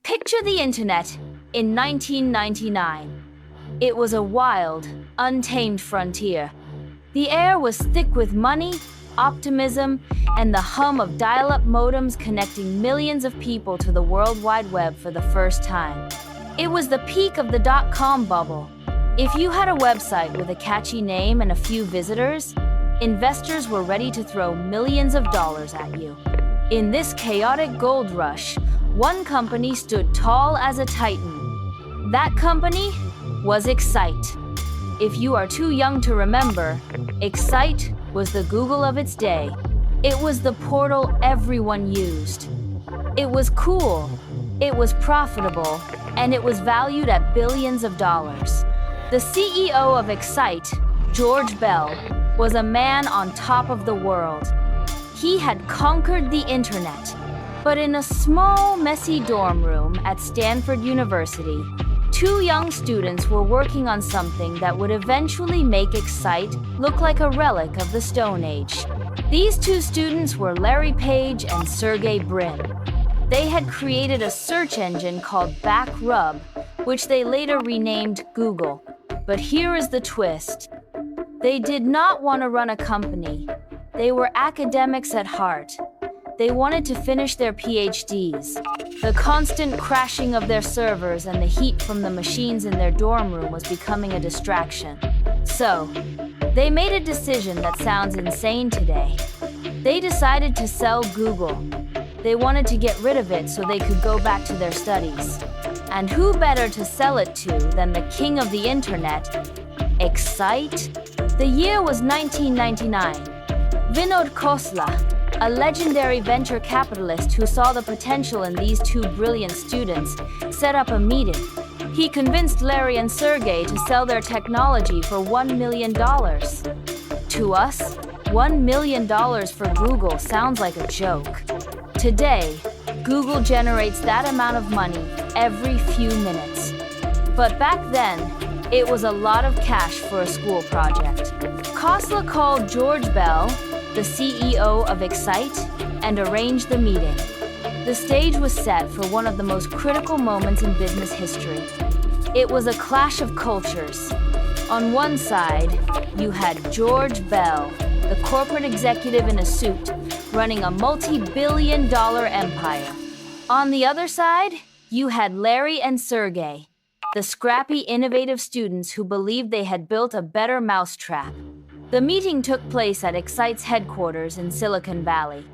Picture the internet in 1999. It was a wild, untamed frontier. The air was thick with money, optimism, and the hum of dial-up modems connecting millions of people to the World Wide Web for the first time. It was the peak of the dot-com bubble. If you had a website with a catchy name and a few visitors, investors were ready to throw millions of dollars at you. In this chaotic gold rush, one company stood tall as a titan. That company was Excite. If you are too young to remember, Excite was the Google of its day. It was the portal everyone used. It was cool, it was profitable, and it was valued at billions of dollars. The CEO of Excite, George Bell, was a man on top of the world. He had conquered the internet. But in a small, messy dorm room at Stanford University, two young students were working on something that would eventually make Excite look like a relic of the Stone Age. These two students were Larry Page and Sergey Brin. They had created a search engine called Bankrupt, which they later renamed Google. But here is the twist. They did not want to run a company. They were academics at heart. They wanted to finish their PhDs. The constant crashing of their servers and the heat from the machines in their dorm room was becoming a distraction. So, they made a decision that sounds insane today. They decided to sell Google. They wanted to get rid of it so they could go back to their studies. And who better to sell it to than the king of the internet, Excite? The year was 1999. Vinod Khosla, a legendary venture capitalist who saw the potential in these two brilliant students, set up a meeting. He convinced Larry and Sergey to sell their technology for $1 million. To us, $1 million for Google sounds like a joke. Today, Google generates that amount of money every few minutes. But back then, it was a lot of cash for a school project. Khosla called George Bell, the CEO of Excite, and arranged the meeting. The stage was set for one of the most critical moments in business history. It was a clash of cultures. On one side, you had George Bell, the corporate executive in a suit, running a multi-billion-dollar empire. On the other side, you had Larry and Sergey, the scrappy, innovative students who believed they had built a better mousetrap. The meeting took place at Excite's headquarters in Silicon Valley.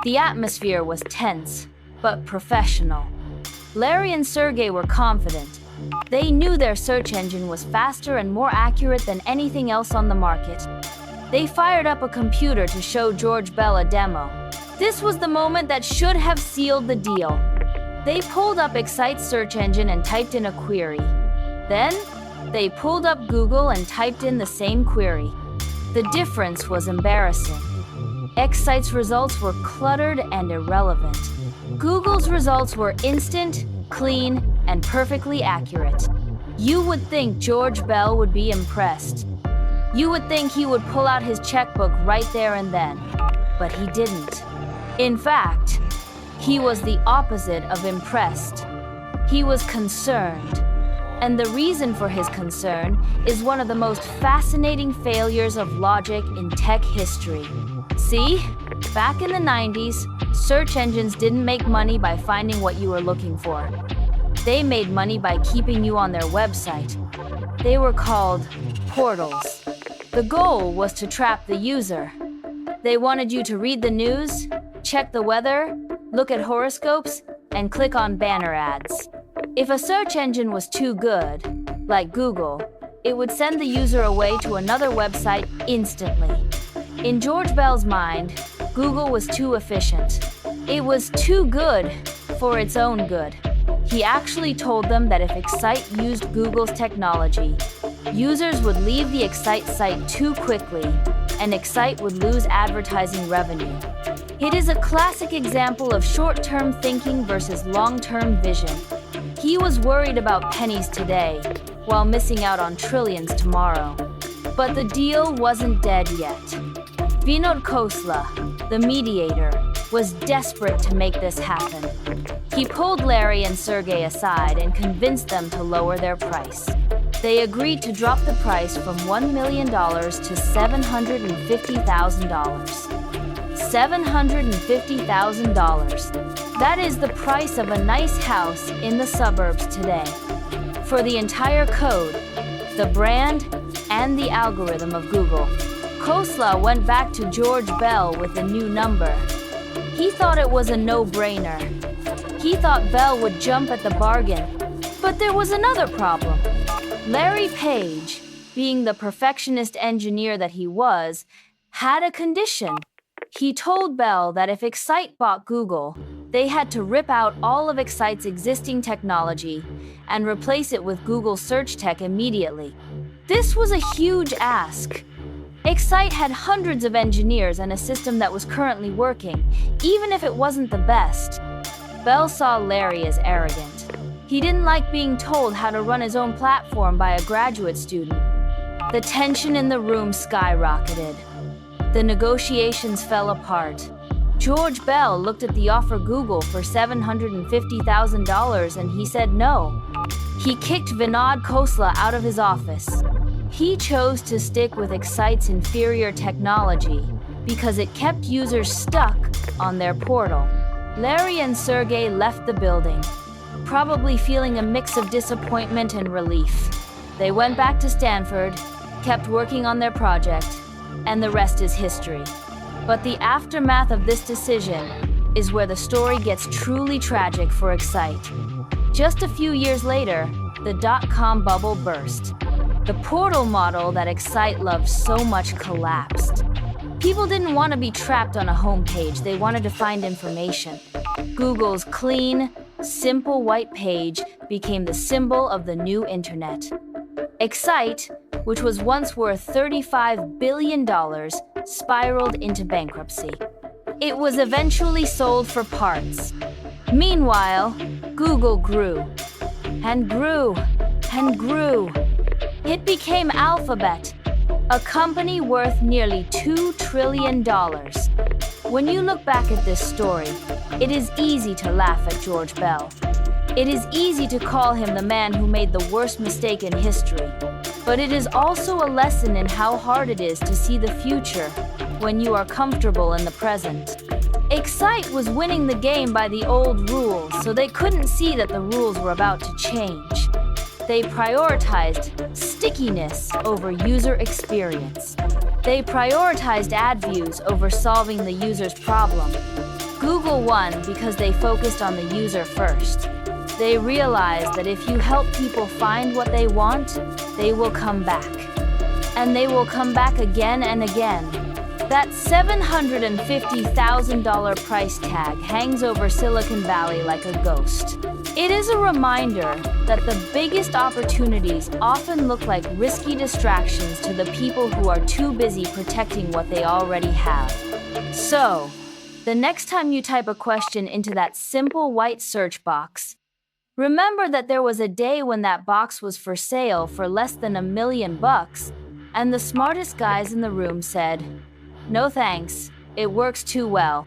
The atmosphere was tense, but professional. Larry and Sergey were confident. They knew their search engine was faster and more accurate than anything else on the market. They fired up a computer to show George Bell a demo. This was the moment that should have sealed the deal. They pulled up Excite's search engine and typed in a query. Then, they pulled up Google and typed in the same query. The difference was embarrassing. Excite's results were cluttered and irrelevant. Google's results were instant, clean, and perfectly accurate. You would think George Bell would be impressed. You would think he would pull out his checkbook right there and then. But he didn't. In fact, he was the opposite of impressed. He was concerned. And the reason for his concern is one of the most fascinating failures of logic in tech history. See, back in the 90s, search engines didn't make money by finding what you were looking for. They made money by keeping you on their website. They were called portals. The goal was to trap the user. They wanted you to read the news, check the weather, look at horoscopes, and click on banner ads. If a search engine was too good, like Google, it would send the user away to another website instantly. In George Bell's mind, Google was too efficient. It was too good for its own good. He actually told them that if Excite used Google's technology, users would leave the Excite site too quickly, and Excite would lose advertising revenue. It is a classic example of short-term thinking versus long-term vision. He was worried about pennies today, while missing out on trillions tomorrow. But the deal wasn't dead yet. Vinod Khosla, the mediator, was desperate to make this happen. He pulled Larry and Sergey aside and convinced them to lower their price. They agreed to drop the price from $1 million to $750,000. $750,000. That is the price of a nice house in the suburbs today. For the entire code, the brand, and the algorithm of Google, Khosla went back to George Bell with a new number. He thought it was a no-brainer. He thought Bell would jump at the bargain. But there was another problem. Larry Page, being the perfectionist engineer that he was, had a condition. He told Bell that if Excite bought Google, they had to rip out all of Excite's existing technology and replace it with Google search tech immediately. This was a huge ask. Excite had hundreds of engineers and a system that was currently working, even if it wasn't the best. Bell saw Larry as arrogant. He didn't like being told how to run his own platform by a graduate student. The tension in the room skyrocketed. The negotiations fell apart. George Bell looked at the offer Google for $750,000 and he said no. He kicked Vinod Khosla out of his office. He chose to stick with Excite's inferior technology because it kept users stuck on their portal. Larry and Sergey left the building, probably feeling a mix of disappointment and relief. They went back to Stanford, kept working on their project, and the rest is history. But the aftermath of this decision is where the story gets truly tragic for Excite. Just a few years later, the dot-com bubble burst. The portal model that Excite loved so much collapsed. People didn't want to be trapped on a homepage, they wanted to find information. Google's clean, simple white page became the symbol of the new internet. Excite, which was once worth $35 billion, spiraled into bankruptcy. It was eventually sold for parts. Meanwhile, Google grew, and grew, and grew. It became Alphabet, a company worth nearly $2 trillion. When you look back at this story, it is easy to laugh at George Bell. It is easy to call him the man who made the worst mistake in history. But it is also a lesson in how hard it is to see the future when you are comfortable in the present. Excite was winning the game by the old rules, so they couldn't see that the rules were about to change. They prioritized stickiness over user experience. They prioritized ad views over solving the user's problem. Google won because they focused on the user first. They realized that if you help people find what they want, they will come back. And they will come back again and again. That $750,000 price tag hangs over Silicon Valley like a ghost. It is a reminder that the biggest opportunities often look like risky distractions to the people who are too busy protecting what they already have. So, the next time you type a question into that simple white search box, remember that there was a day when that box was for sale for less than $1 million, and the smartest guys in the room said, "No thanks, it works too well."